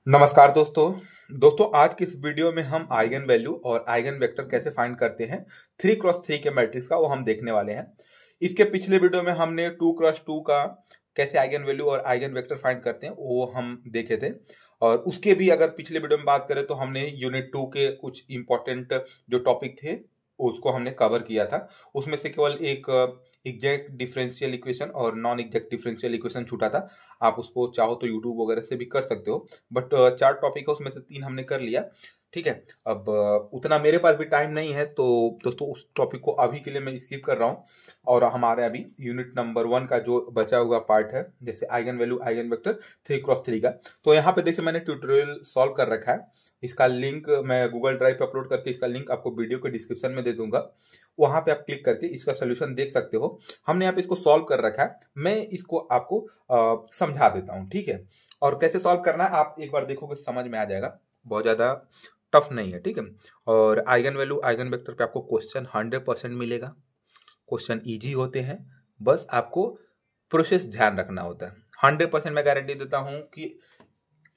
नमस्कार दोस्तों आज की इस वीडियो में हम आइगन वैल्यू और आइगन वेक्टर कैसे फाइंड करते हैं 3x3 के मैट्रिक्स का वो हम देखने वाले हैं। इसके पिछले वीडियो में हमने 2x2 का कैसे आइगन वैल्यू और आइगन वेक्टर फाइंड करते हैं वो हम देखे थे। और उसके भी अगर पिछले वीडियो में बात करें तो हमने यूनिट 2 के कुछ इंपॉर्टेंट जो टॉपिक थे उसको हमने कवर किया था। उसमें से केवल एक एग्जैक्ट डिफरेंशियल इक्वेशन और नॉन एग्जैक्ट डिफरेंशियल इक्वेशन छूटा था। आप उसको चाहो तो यूट्यूब वगैरह से भी कर सकते हो, बट 4 टॉपिक है उसमें से 3 हमने कर लिया। ठीक है, अब उतना मेरे पास भी टाइम नहीं है तो दोस्तों उस टॉपिक को अभी के लिए मैं स्किप कर रहा हूँ। और हमारे अभी यूनिट नंबर 1 का जो बचा हुआ पार्ट है जैसे eigen value eigen vector 3x3 का, तो यहाँ पे देखिए मैंने ट्यूटोरियल सॉल्व कर रखा है। इसका लिंक मैं गूगल ड्राइव पे अपलोड करके इसका लिंक आपको वीडियो के डिस्क्रिप्शन में दे दूंगा, वहां पे आप क्लिक करके इसका सोल्यूशन देख सकते हो। हमने यहाँ पे इसको सॉल्व कर रखा है, मैं इसको आपको समझा देता हूँ। ठीक है, और कैसे सॉल्व करना है आप एक बार देखोगे समझ में आ जाएगा, बहुत ज्यादा टफ नहीं है। ठीक है, और आइगन वैल्यू आइगन वेक्टर पे आपको क्वेश्चन 100% मिलेगा। क्वेश्चन इजी होते हैं, बस आपको प्रोसेस ध्यान रखना होता है। 100% मैं गारंटी देता हूं कि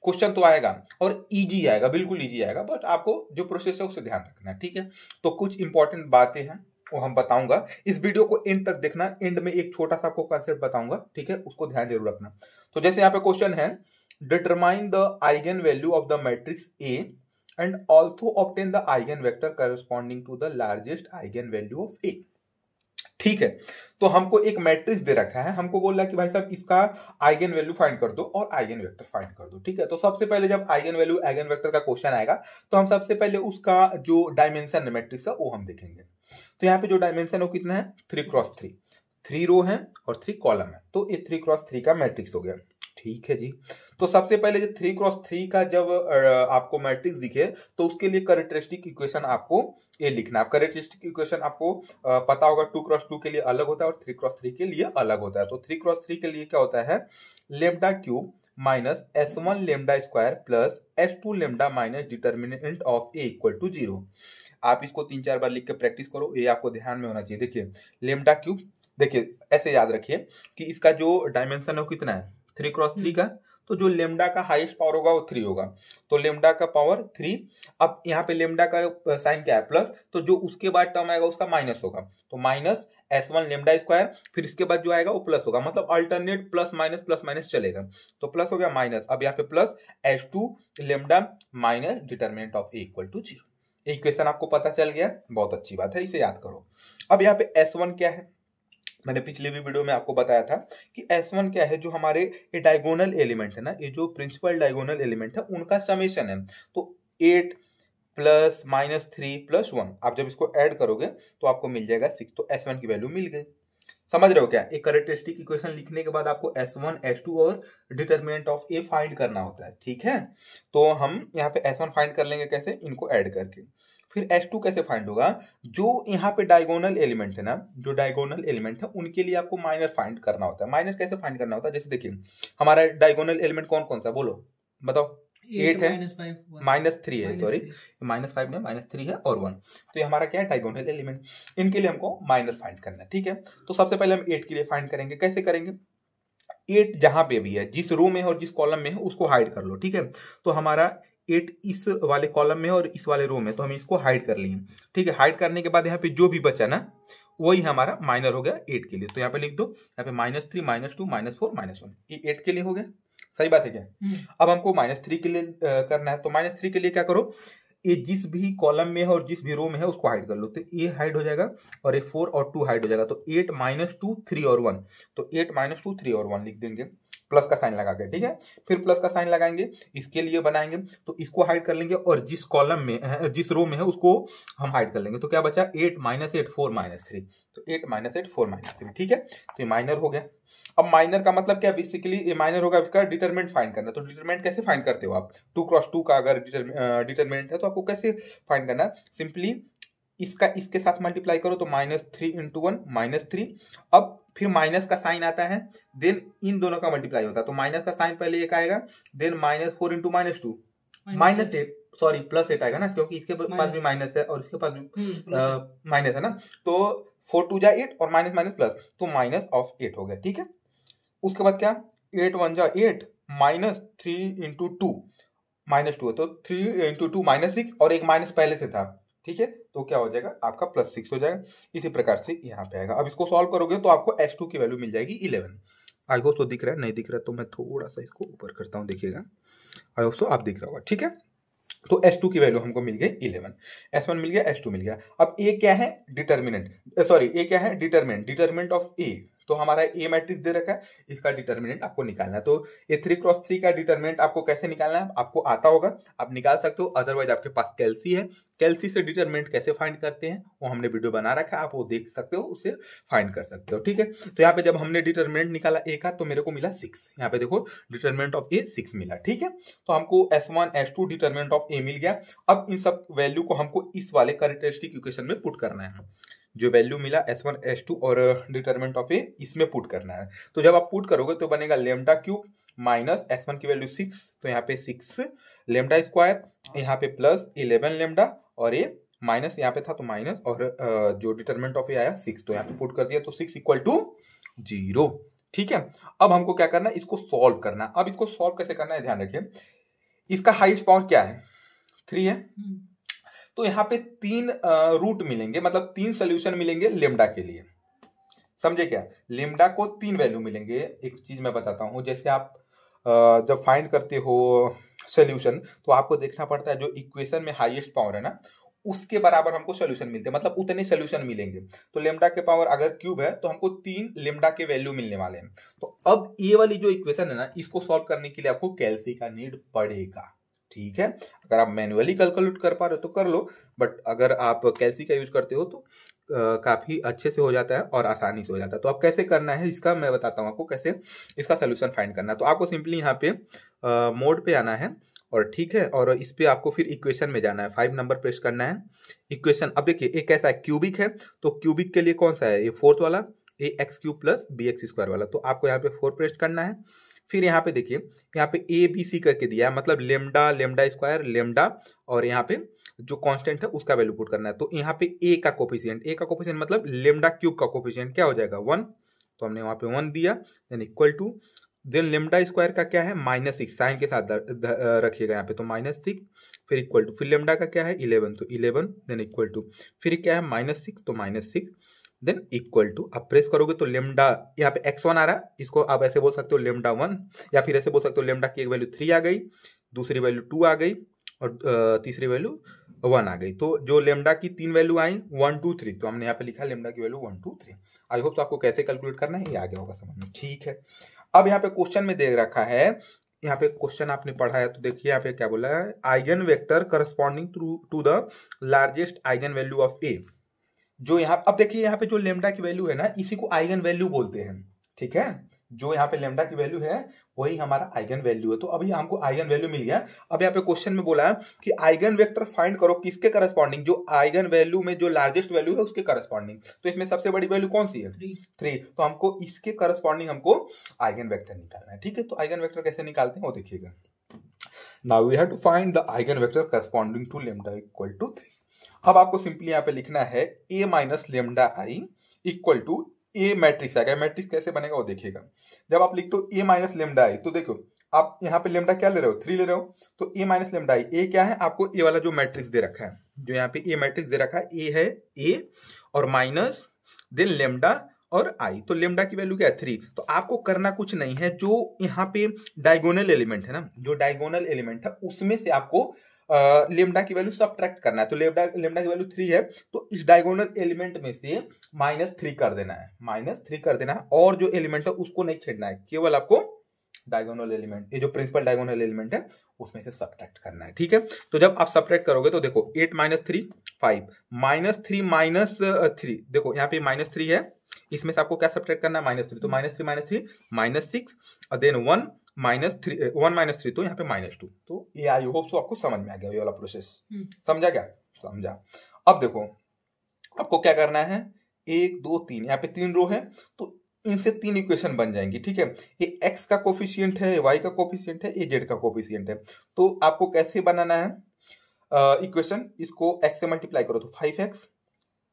क्वेश्चन तो आएगा और इजी आएगा, बिल्कुल इजी आएगा, बट आपको जो प्रोसेस है उसे ध्यान रखना है। ठीक है, तो कुछ इंपॉर्टेंट बातें हैं वो हम बताऊंगा, इस वीडियो को एंड तक देखना। एंड में एक छोटा सा आपको कॉन्सेप्ट बताऊंगा, ठीक है, उसको ध्यान जरूर रखना। तो जैसे यहाँ पे क्वेश्चन है, determine the eigen value of the matrix A and also obtain the eigen vector corresponding to the largest eigen value of A. ठीक है, तो हमको एक मैट्रिक्स दे रखा है, हमको बोल रहा है कि भाई साहब इसका आइगन वैल्यू फाइंड कर दो और आइगन वेक्टर फाइंड कर दो। ठीक है, तो सबसे पहले जब आइगन वैल्यू आइगन वेक्टर का क्वेश्चन आएगा तो हम सबसे पहले उसका जो डायमेंशन है मैट्रिक्स का वो हम देखेंगे। तो यहाँ पे जो डायमेंशन है वो कितना है, 3x3, 3 रो है और 3 कॉलम है, तो ये 3x3 का मैट्रिक्स हो गया। ठीक है जी, तो सबसे पहले जो 3x3 का जब आपको मैट्रिक्स दिखे तो उसके लिए कैरेक्टरिस्टिक इक्वेशन आपको ये लिखना है। कैरेक्टरिस्टिक इक्वेशन आपको पता होगा 2x2 के लिए अलग होता है और 3x3 के लिए अलग होता है। तो 3x3 के लिए क्या होता है, lambda cube minus s1 lambda square plus s2 lambda minus determinant of A equal to 0। आप इसको 3-4 बार लिख के प्रैक्टिस करो, ये आपको ध्यान में होना चाहिए। देखिए लेमडा क्यूब, देखिए ऐसे याद रखिए कि इसका जो डायमेंशन है वो कितना है 3x3 का, तो जो लेमडा का हाईएस्ट पावर होगा वो 3 होगा, तो लेमडा का पावर 3। अब यहाँ पे लेमडा का साइन क्या है, प्लस, तो जो उसके बाद टर्म आएगा उसका माइनस होगा, तो माइनस s1 लेमडा स्क्वायर, फिर इसके बाद जो आएगा वो प्लस होगा, मतलब अल्टरनेट प्लस माइनस चलेगा, तो प्लस हो गया माइनस। अब यहाँ पे plus s2 lambda minus determinant of A equal to 0। Equation आपको पता चल गया, बहुत अच्छी बात है, इसे याद करो। अब यहाँ पे s1 क्या है, मैंने पिछले भी वीडियो में आपको बताया था कि S1 क्या है, जो हमारे ये डायगोनल एलिमेंट है ना, ये जो प्रिंसिपल डायगोनल एलिमेंट है उनका समेशन है। तो 8 प्लस माइनस 3 प्लस 1, आप जब इसको ऐड करोगे तो आपको मिल जाएगा 6, तो S1 की वैल्यू मिल गई। समझ रहे हो क्या, एक कैरेक्टरिस्टिक इक्वेशन लिखने के बाद आपको S1 S2 और डिटरमिनेंट ऑफ ए फाइंड करना होता है। ठीक है, तो हम यहाँ पे S1 फाइंड कर लेंगे कैसे, इनको ऐड करके। फिर S2 कैसे फाइंड होगा, जो यहाँ पे डायगोनल एलिमेंट है ना, जो डायगोनल एलिमेंट है उनके लिए आपको माइनस फाइंड करना होता है। माइनस कैसे फाइंड करना होता है, जैसे देखिए हमारा डायगोनल एलिमेंट कौन कौन सा, बोलो बताओ। 8 है, -3 है, सॉरी -5 नहीं -3 है और 1, तो ये हमारा क्या है डायगोनल एलिमेंट, इनके लिए हमको माइनस फाइंड करना है। ठीक है, तो सबसे पहले हम 8 के लिए फाइंड करेंगे। कैसे करेंगे, 8 जहां पे भी है, जिस रो में है और जिस कॉलम में है उसको हाइड कर लो। ठीक है, तो हमारा 8 इस वाले कॉलम में और इस वाले रो में, तो हम इसको हाइड कर लिए। ठीक है, हाइड करने के बाद यहाँ पे जो भी बचा ना वही हमारा माइनर हो गया 8 के लिए, तो यहाँ पे लिख दो, यहाँ पे -3 -2 -4 -1, ये 8 के लिए हो गया। सही बात है क्या, अब हमको -3 के लिए करना है, तो -3 के लिए क्या करो, ये जिस भी कॉलम में है और जिस भी रो में है उसको हाइड कर लो, तो ये हाइड हो जाएगा और ये 4 और 2 हाइड हो जाएगा, तो 8 -2 3 और 1, तो 8 -2 3 और 1 लिख देंगे, प्लस का साइन लगा के। ठीक है, फिर प्लस का साइन लगाएंगे, इसके लिए बनाएंगे, तो इसको हाइड कर लेंगे और जिस कॉलम में जिस रो में है उसको हम हाइड कर लेंगे, तो क्या बचा 8 -8 4 -3, तो 8 -8 4 -3। ठीक है, तो ये माइनर हो गया। अब माइनर का मतलब क्या, बेसिकली ये माइनर होगा, इसका डिटरमिनेंट फाइंड करना। तो डिटरमिनेंट कैसे फाइंड करते हो आप, 2x2 का अगर डिटरमिनेंट है तो आपको कैसे फाइंड करना है, सिंपली इसका इसके साथ मल्टीप्लाई करो, तो -3 × 1 -3, अब फिर माइनस का साइन आता है, देन इन दोनों का मल्टीप्लाई होता है, तो माइनस का साइन पहले एक आएगा, देन -4 × -2 -8, सॉरी +8 आएगा ना, क्योंकि इसके पास भी माइनस है और इसके पास भी माइनस है ना, तो 4 2 जा 8 और माइनस माइनस प्लस, तो -8 हो गया। ठीक है, उसके बाद क्या, 8 1 जा 8 -3 × 2 -2 है, तो 3 × 2 -6 और एक माइनस पहले से था, ठीक है, तो क्या हो जाएगा आपका +6 हो जाएगा। इसी प्रकार से यहाँ पे आएगा। अब इसको सॉल्व करोगे तो आपको S2 की वैल्यू मिल जाएगी 11। आई होप तो दिख रहा है, नहीं दिख रहा तो मैं थोड़ा सा इसको ऊपर करता हूँ, देखिएगा। आई होप तो आप दिख रहा होगा, ठीक है। तो S2 की वैल्यू हमको मिल गई 11, S1 मिल गया, S2 मिल गया। अब A क्या है? डिटर्मिनेंट, सॉरी A क्या है? Determinant, determinant of A। तो हमारा A मैट्रिक्स दे रखा है, इसका डिटर्मिनेंट आपको निकालना है। तो ये 3x3 का डिटर्मिनेंट आपको कैसे निकालना है? आपको आता होगा, आप निकाल सकते हो, अदरवाइज आपके पास कैलसी है। कैलसी से डिटर्मिनेंट कैसे फाइंड करते हैं वो हमने वीडियो बना रखा है, आप वो देख सकते हो, उससे फाइंड कर सकते हो, ठीक है। तो यहाँ पे जब हमने डिटर्मिनेंट निकाला A का तो मेरे को मिला 6। यहाँ पे देखो डिटर्मिनेंट ऑफ A 6 मिला, ठीक है। तो हमको S1 S2 determinant of A मिल गया। अब इन सब वैल्यू को हमको इस वाले कैरेक्टरिस्टिक इक्वेशन में पुट करना है। जो वैल्यू मिला S1 S2 और डिटरमिनेंट ऑफ A इसमें पुट करना है। तो जब आप पुट करोगे तो बनेगा लेमडा क्यूब माइनस S1 की वैल्यू 6, तो यहाँ पे 6 लेमडा स्क्वायर, यहाँ पे प्लस 11 लेमडा और ये माइनस यहाँ पे था तो माइनस, और जो डिटरमिनेंट ऑफ A आया 6, तो यहाँ पे पुट कर दिया तो 6 = 0, ठीक है। अब हमको क्या करना है? इसको सॉल्व करना है। अब इसको सॉल्व कैसे करना है ध्यान रखिए। इसका हाईएस्ट पावर क्या है? 3 है। तो यहाँ पे 3 रूट मिलेंगे, मतलब 3 सोल्यूशन मिलेंगे लेमडा के लिए, समझे क्या? लेमडा को 3 वैल्यू मिलेंगे। एक चीज मैं बताता हूँ, जैसे आप जब फाइंड करते हो सोल्यूशन तो आपको देखना पड़ता है जो इक्वेशन में हाईएस्ट पावर है ना उसके बराबर हमको सोल्यूशन मिलते हैं, मतलब उतने सोल्यूशन मिलेंगे। तो लेमडा के पावर अगर क्यूब है तो हमको 3 लेमडा के वैल्यू मिलने वाले हैं। तो अब ये वाली जो इक्वेशन है ना इसको सॉल्व करने के लिए आपको कैलसी का नीड पड़ेगा, ठीक है। अगर आप मैन्युअली कैलकुलेट कर पा रहे हो तो कर लो, बट अगर आप कैलसी का यूज करते हो तो काफी अच्छे से हो जाता है और आसानी से हो जाता है। तो अब कैसे करना है इसका मैं बताता हूँ आपको, कैसे इसका सोल्यूशन फाइंड करना है। तो आपको सिंपली यहाँ पे मोड पे आना है और ठीक है, और इस पे आपको फिर इक्वेशन में जाना है, 5 नंबर प्रेस करना है। इक्वेशन अब देखिए एक कैसा है, क्यूबिक है, तो क्यूबिक के लिए कौन सा है? ये फोर्थ वाला, ax³ + bx² वाला। तो आपको यहाँ पे 4 प्रेस करना है। फिर यहाँ पे देखिए, यहाँ पे ABC करके दिया है, मतलब लेमडा, लेमडा स्क्वायर, लेमडा, और यहाँ पे जो कांस्टेंट है उसका वैल्यू पुट करना है। तो यहाँ पे A का कोफिशिएंट मतलब लेमडा क्यूब का कोफिशिएंट क्या हो जाएगा? 1, तो हमने वहाँ पे 1 दिया, then equal to, then lambda square का क्या है? -6, साइन के साथ रखिएगा यहाँ पे, तो -6, फिर इक्वल टू, फिर लेमडा का क्या है? 11, तो 11, देन इक्वल टू, फिर क्या है? -6, तो -6, देन इक्वल टू। अब प्रेस करोगे तो लेमडा यहाँ पे x1 आ रहा है, इसको आप ऐसे बोल सकते हो लेमडा 1, या फिर ऐसे बोल सकते हो लेमडा की एक वैल्यू 3 आ गई, दूसरी वैल्यू 2 आ गई और तीसरी वैल्यू 1 आ गई। तो जो लेमडा की 3 वैल्यू आई 1 2 3, तो हमने यहाँ पे लिखा लेमडा की वैल्यू 1 2 3। आई होप तो आपको कैसे कैलकुलेट करना है ये आ गया होगा समझ में, ठीक है। अब यहाँ पे क्वेश्चन में दे रखा है, यहाँ पे क्वेश्चन आपने पढ़ा है तो देखिए यहाँ पे क्या बोला है, eigen vector corresponding to the largest eigen value of A. जो यहाँ अब देखिए यहाँ पे जो लेमडा की वैल्यू है ना इसी को आइगन वैल्यू बोलते हैं, ठीक है। जो यहाँ पे लेमडा की वैल्यू है वही हमारा आइगन वैल्यू है। तो अभी हमको आइगन वैल्यू मिल गया। अब यहाँ पे क्वेश्चन में बोला है कि आइगन वेक्टर फाइंड करो किसके करस्पॉन्डिंग, जो आइगन वैल्यू में जो लार्जेस्ट वैल्यू है उसके करस्पॉन्डिंग। तो इसमें सबसे बड़ी वैल्यू कौन सी है? 3। तो हमको इसके करस्पॉन्डिंग हमको आइगन वेक्टर निकालना है, ठीक है। तो आइगन वेक्टर कैसे निकालते हैं वो देखिएगा। Now we have to find the eigen vector corresponding to lambda equal to 3। अब आपको सिंपली यहाँ पे लिखना है a minus lambda I equal to A matrix आ गया। मैट्रिक्स कैसे बनेगा वो देखिएगा। जब आप लिखते हो a माइनस लेमडा आई तो देखो आप यहाँ पे लेमडा क्या ले रहे हो? 3 ले रहे हो, तो a माइनस लेमडा आई, ए क्या है? आपको ए वाला जो मैट्रिक्स दे रखा है, जो यहाँ पे ए मैट्रिक्स दे रखा है, ए है ए और माइनस देन लेमडा और आई। तो लेमडा की वैल्यू क्या है? 3। तो आपको करना कुछ नहीं है, जो यहाँ पे डायगोनल एलिमेंट है ना, जो डायगोनल एलिमेंट है उसमें से आपको लेमडा की वैल्यू सबट्रैक्ट करना है। तो लेमडा की वैल्यू 3 है, तो इस डायगोनल एलिमेंट में से -3 कर देना है, -3 कर देना है, और जो एलिमेंट है उसको नहीं छेड़ना है, केवल आपको डायगोनल एलिमेंट, ये जो प्रिंसिपल डायगोनल एलिमेंट है उसमें से सबट्रैक्ट करना है, ठीक है। तो जब आप सबट्रैक्ट करोगे तो देखो 8 - 3 5, -3 - 3, देखो यहाँ पे -3 है, इसमें से आपको क्या सबट्रैक्ट करना है? -3, तो -3 -6 और देन 1 -3, तो यहाँ पे -2। तो ये आई होप सो आपको समझ में आ गया ये वाला प्रोसेस, समझा क्या? समझा। अब देखो आपको क्या करना है, 1 2 3, यहाँ पे 3 रो है तो इनसे 3 इक्वेशन बन जाएंगी, ठीक है। ये x का कोफिशिएंट है, y का कोफिशिएंट है, ये z का कोफिशिएंट है। तो आपको कैसे बनाना है इक्वेशन, इसको x से मल्टीप्लाई करो तो 5x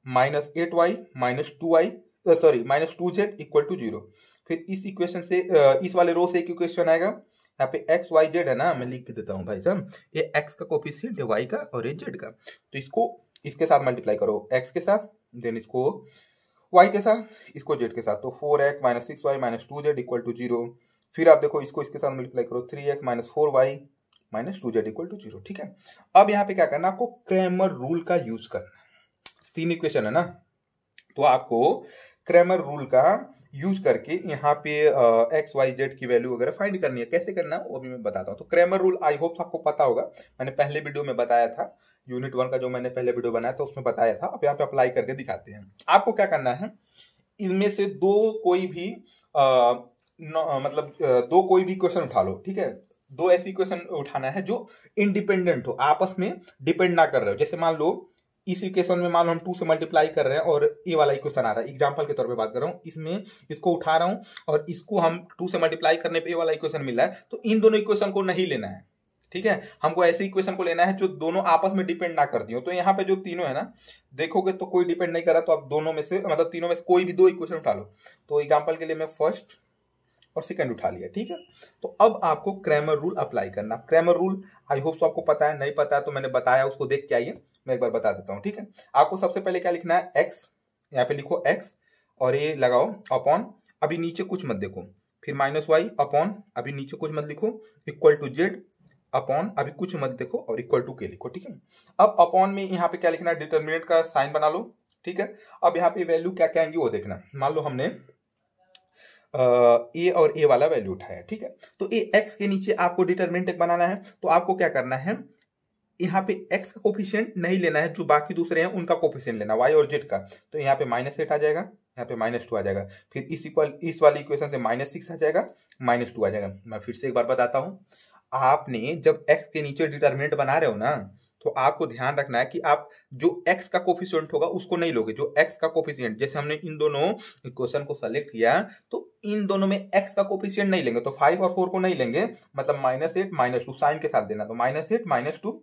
-8y -2y sorry -2z = 0। फिर इस इक्वेशन से इस वाले रो से एक इक्वेशन आएगा, यहाँ पे एक्स वाई जेड है ना, मैं लिख देता हूँ भाई साहब, ये एक्स का कोफिशिएंट है वाई का और ये जेड का, तो इसको इसके साथ मल्टीप्लाई करो एक्स के साथ, देन इसको वाई के साथ, इसको जेड के साथ, तो 4x minus 6y minus 2z equal to 0। फिर आप देखो इसको इसके साथ मल्टीप्लाई करो 3x minus 4y minus 2z equal to 0। ठीक है, अब यहाँ पे क्या करना, आपको क्रैमर रूल का यूज करना। 3 इक्वेशन है ना, तो आपको क्रैमर रूल का यूज करके यहाँ पे एक्स वाई जेड की वैल्यू वगैरह फाइंड करनी है। कैसे करना है वो भी मैं बताता हूँ। तो क्रैमर रूल आई होप आपको पता होगा, मैंने पहले वीडियो में बताया था, यूनिट 1 का जो मैंने पहले वीडियो बनाया था उसमें बताया था। अब यहाँ पे अप्लाई करके दिखाते हैं। आपको क्या करना है, इनमें से दो कोई भी दो कोई भी क्वेश्चन उठा लो। ठीक है, दो ऐसी क्वेश्चन उठाना है जो इंडिपेंडेंट हो, आपस में डिपेंड ना कर रहे हो। जैसे मान लो इस इक्वेशन में मान लो हम 2 से मल्टीप्लाई कर रहे हैं और ए वाला इक्वेशन आ रहा है, एग्जांपल के तौर पे बात कर रहा हूँ, इसमें इसको उठा रहा हूँ और इसको हम 2 से मल्टीप्लाई करने पे ए वाला इक्वेशन मिल रहा है, तो इन दोनों इक्वेशन को नहीं लेना है। ठीक है, हमको ऐसे इक्वेशन को लेना है जो दोनों आपस में डिपेंड ना करती हो। तो यहाँ पे जो तीनों है ना, देखोगे तो कोई डिपेंड नहीं कर रहा, तो आप दोनों में से मतलब तीनों में से कोई भी दो इक्वेशन उठा लो। तो एग्जांपल के लिए मैं फर्स्ट और सेकंड उठा लिया। ठीक है, तो अब आपको क्रैमर रूल अप्लाई करना। क्रैमर रूल आई होप आपको पता है, नहीं पता है तो मैंने बताया, उसको देख के आइए, मैं एक बार बता देता हूँ। ठीक है, आपको सबसे पहले क्या लिखना है, एक्स, यहाँ पे लिखो एक्स और ये लगाओ अपॉन, अभी नीचे कुछ मत देखो, फिर माइनस वाई अपॉन, अभी नीचे कुछ मत लिखो, इक्वल टू जेड अपॉन, अभी कुछ मत देखो और इक्वल टू के लिखो। ठीक है, अब अपॉन में यहाँ पे क्या लिखना है, डिटर्मिनेंट का साइन बना लो। ठीक है, अब यहाँ पे वैल्यू क्या क्या आएंगी वो देखना। मान लो हमने ए और ए वाला वैल्यू उठाया। ठीक है, तो ए एक्स के नीचे आपको डिटरमिनेंट एक बनाना है। तो आपको क्या करना है, यहाँ पे एक्स का कोफिशिएंट नहीं लेना है, जो बाकी दूसरे हैं उनका कोफिशिएंट लेना, वाई और जेड का। तो यहाँ पे -8 आ जाएगा, यहाँ पे -2 आ जाएगा, फिर इस वाली इक्वेशन से -6 आ जाएगा, -2 आ जाएगा। मैं फिर से एक बार बताता हूँ, आपने जब एक्स के नीचे डिटरमिनेंट बना रहे हो ना, तो आपको ध्यान रखना है कि आप जो x का कोफिशिएंट होगा उसको नहीं लोगे। जो x का कोफिशिएंट, जैसे हमने इन दोनों इक्वेशन को सेलेक्ट किया, तो इन दोनों में x का कोफिशिएंट नहीं लेंगे, तो 5 और 4 को नहीं लेंगे, मतलब -8 -2 साइन के साथ देना, तो -8 -2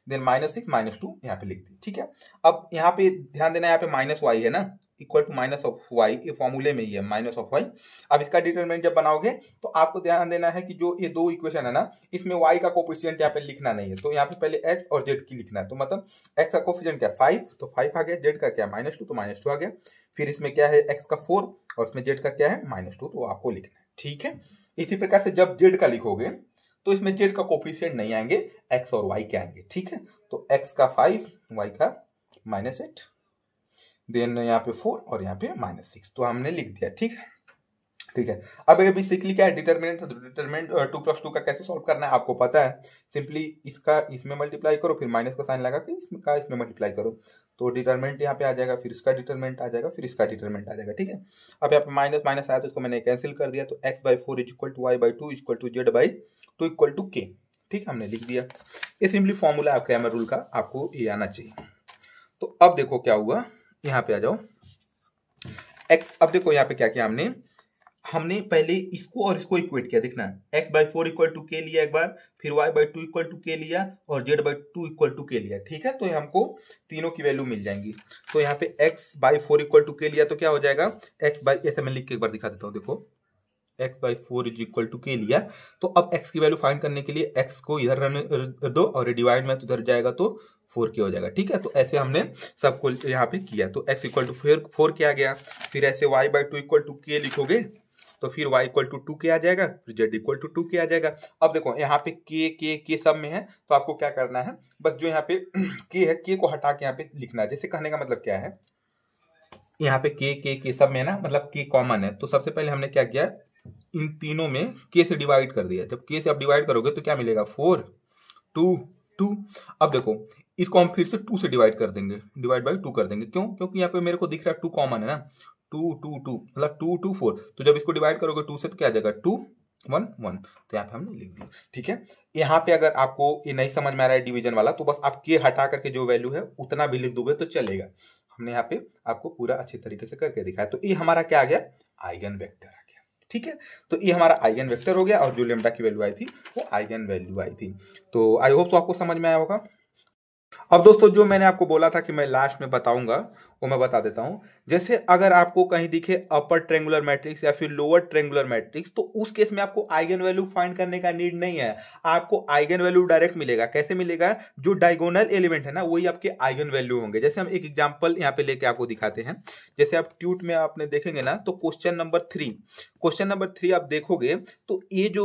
देन -6 -2 यहाँ पे लिख दी। ठीक है, अब यहाँ पे ध्यान देना, यहाँ पे माइनस वाई है ना, equal to minus of Y, ये फॉर्मूले में ही है माइनस ऑफ वाई। अब इसका डिटरमिनेंट जब बनाओगे तो आपको ध्यान देना है कि जो ये दो इक्वेशन है ना, इसमें वाई का कोफिशिएंट यहाँ पे लिखना नहीं है, तो यहाँ पे पहले एक्स और जेड की लिखना है। तो मतलब एक्स का कोफिशिएंट क्या 5, तो 5 आ गया, जेड का क्या -2, तो -2 आ गया, फिर इसमें क्या है एक्स का 4 और इसमें जेड का क्या है -2, तो आपको लिखना है। ठीक है, इसी प्रकार से जब जेड का लिखोगे तो इसमें जेड का कोफिशिएंट नहीं आएंगे, एक्स और वाई के आएंगे। ठीक है, तो एक्स का 5, वाई का -8, देन यहाँ पे 4 और यहाँ पे -6, तो हमने लिख दिया। ठीक है, ठीक है, अब अभी बेसिकली क्या है, डिटरमिनेंट, डिटरमिनेंट 2 + 2 का कैसे सॉल्व करना है आपको पता है। सिंपली इसका इसमें मल्टीप्लाई करो, फिर माइनस का साइन लगा के इसमें मल्टीप्लाई करो, तो डिटरमिनेंट यहाँ पे आ जाएगा, फिर इसका डिटरमिनेंट आ जाएगा, फिर इसका डिटरमिनेंट आ जाएगा। ठीक है, अब यहाँ पे माइनस माइनस आया तो इसको मैंने कैंसिल कर दिया, तो x/4 = y/2 = z/2 = k। ठीक है, हमने लिख दिया। ये सिंपली फॉर्मूला है क्रैमर रूल का, आपको ये आना चाहिए। तो अब देखो क्या हुआ, यहाँ पे आ जाओ x, अब देखो यहाँ पे क्या किया हमने पहले इसको और इसको इक्वेट किया, देखना x/4 = k लिया एक बार, फिर y/2 = k लिया और z/2 = k लिया। ठीक है, तो हमको तीनों की वैल्यू मिल जाएंगी। तो यहाँ पे x/4 = k लिया तो क्या हो जाएगा, ऐसे मैं लिख के एक बार दिखा देता हूँ। देखो x/4 = k लिया, तो अब x की वैल्यू फाइंड करने के लिए x को इधर रहने दो और डिवाइड में तो इधर जाएगा तो 4k हो जाएगा। ठीक है, तो ऐसे हमने सबको यहाँ पे किया, तो x = 4k आ गया, फिर ऐसे y/2 = k लिखोगे तो फिर y = 2k आ जाएगा, फिर z = 2k आ जाएगा। अब देखो यहाँ पे k सब में है, तो आपको क्या करना है, बस जो यहाँ पे k है, k को हटा के यहाँ पे लिखना है। जैसे कहने का मतलब क्या है, यहाँ पे k सब में है ना, मतलब k कॉमन है, तो सबसे पहले हमने क्या किया, इन तीनों में k से डिवाइड कर दिया। जब k से आप डिवाइड करोगे तो क्या मिलेगा, 4 2 2। अब देखो इसको हम फिर से 2 से डिवाइड कर देंगे, डिवाइड/2 कर देंगे। क्यों, क्योंकि यहाँ पे मेरे को दिख रहा है 2 कॉमन है ना, 2 2 2 मतलब 2 2 4, तो जब इसको डिवाइड करोगे 2 से तो क्या आ जाएगा 2 1 1, तो यहाँ पे हमने लिख दिया। ठीक है, यहाँ पे अगर आपको ये नहीं समझ में आ रहा है डिवीजन वाला, तो बस आप k हटा करके जो वैल्यू है उतना भी लिख दोगे तो चलेगा। हमने यहाँ पे आपको पूरा अच्छे तरीके से करके दिखाया। तो ये हमारा क्या आ गया, आइगन वेक्टर आ गया। ठीक है, तो ये हमारा आइगन वेक्टर हो गया और जो लेम्डा की वैल्यू आई थी वो आइगन वैल्यू आई थी। तो आई होप तो आपको समझ में आया होगा। अब दोस्तों जो मैंने आपको बोला था कि मैं लास्ट में बताऊंगा, वो मैं बता देता हूं। जैसे अगर आपको कहीं दिखे अपर ट्रेंगुलर मैट्रिक्स या फिर लोअर ट्रेंगुलर मैट्रिक्स, तो उस केस में आपको आइगन वैल्यू फाइंड करने का नीड नहीं है, आपको आइगन वैल्यू डायरेक्ट मिलेगा। कैसे मिलेगा? जो डायगोनल एलिमेंट है ना वही आपके आइगन वैल्यू होंगे। जैसे हम एक एग्जांपल यहाँ पे लेके आपको दिखाते हैं। जैसे आप ट्यूट में आपने देखेंगे ना, तो क्वेश्चन नंबर 3 आप देखोगे तो ये जो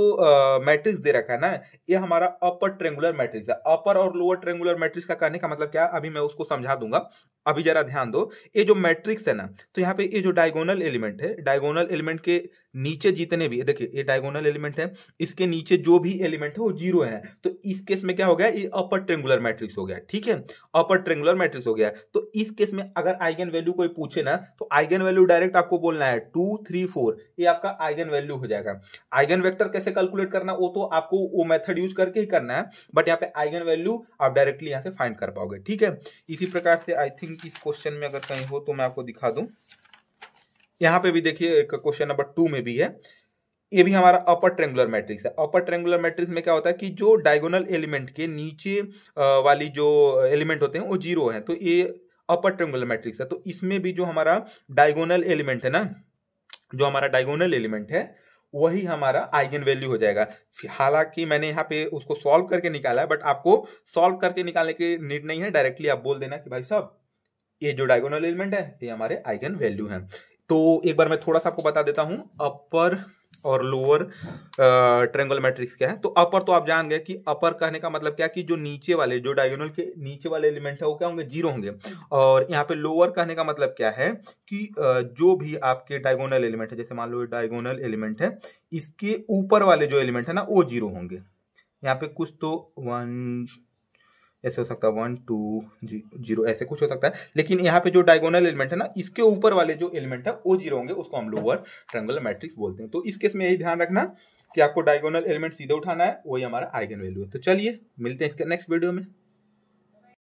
मैट्रिक्स दे रखा है ना, ये हमारा अपर ट्रेंगुलर मैट्रिक्स है। अपर और लोअर ट्रेंगुलर मैट्रिक्स का कहने का मतलब क्या है, अभी मैं उसको समझा दूंगा, अभी जरा ध्यान दो। ये जो मैट्रिक्स है ना, तो यहाँ पे ये जो डायगोनल एलिमेंट है, डायगोनल एलिमेंट के नीचे जितने भी, देखिए ये डायगोनल एलिमेंट है, इसके नीचे जो भी एलिमेंट है वो जीरो है। तो इस केस में क्या हो गया, ये अपर ट्रेंगुलर मैट्रिक्स हो गया। ठीक है, अपर ट्रेंगुलर मैट्रिक्स हो गया। तो इस केस में अगर आइगन वैल्यू कोई पूछे ना, तो आइगन वैल्यू डायरेक्ट आपको बोलना है 2 3 4, ये आपका आइगन वैल्यू हो जाएगा। आइगन वेक्टर कैसे कैलकुलेट करना, वो तो आपको वो मेथड यूज करके ही करना है, बट यहाँ पे आइगन वैल्यू आप डायरेक्टली यहाँ से फाइंड कर पाओगे। ठीक है, इसी प्रकार से आई थिंक इस क्वेश्चन में अगर कहीं हो तो मैं आपको दिखा दूं। यहाँ पे भी देखिए एक क्वेश्चन नंबर 2 में भी है, ये भी हमारा अपर ट्रेंगुलर मैट्रिक्स है। अपर ट्रेंगुलर मैट्रिक्स में क्या होता है कि जो डायगोनल एलिमेंट के नीचे वाली जो एलिमेंट होते हैं वो जीरो है, तो ये अपर ट्रेंगुलर मैट्रिक्स है। तो इसमें भी जो हमारा डायगोनल एलिमेंट है ना, जो हमारा डायगोनल एलिमेंट है वही हमारा आइगन वैल्यू हो जाएगा। हालांकि मैंने यहाँ पे उसको सॉल्व करके निकाला है, बट आपको सॉल्व करके निकालने की नीड नहीं है, डायरेक्टली आप बोल देना कि भाई साहब ये जो डायगोनल एलिमेंट है ये हमारे आइगन वैल्यू हैं। तो एक बार मैं थोड़ा सा आपको बता देता हूं अपर और लोअर ट्रायंगल मैट्रिक्स क्या है। तो अपर तो आप जान गए कि अपर कहने का मतलब क्या, कि जो नीचे वाले, जो डायगोनल के नीचे वाले एलिमेंट है वो क्या होंगे, जीरो होंगे। और यहाँ पे लोअर कहने का मतलब क्या है कि जो भी आपके डायगोनल एलिमेंट है, जैसे मान लो डायगोनल एलिमेंट है, इसके ऊपर वाले जो एलिमेंट है ना वो जीरो होंगे। यहाँ पे कुछ तो 1 ऐसे हो सकता है, 1 2 0 ऐसे कुछ हो सकता है, लेकिन यहाँ पे जो डायगोनल एलिमेंट है ना इसके ऊपर वाले जो एलिमेंट है वो जीरो होंगे, उसको हम लोअर ट्रायंगुलर मैट्रिक्स बोलते हैं। तो इस केस में यही ध्यान रखना कि आपको डायगोनल एलिमेंट सीधे उठाना है, वही हमारा आइगन वैल्यू है। तो चलिए मिलते हैं इसके नेक्स्ट वीडियो में।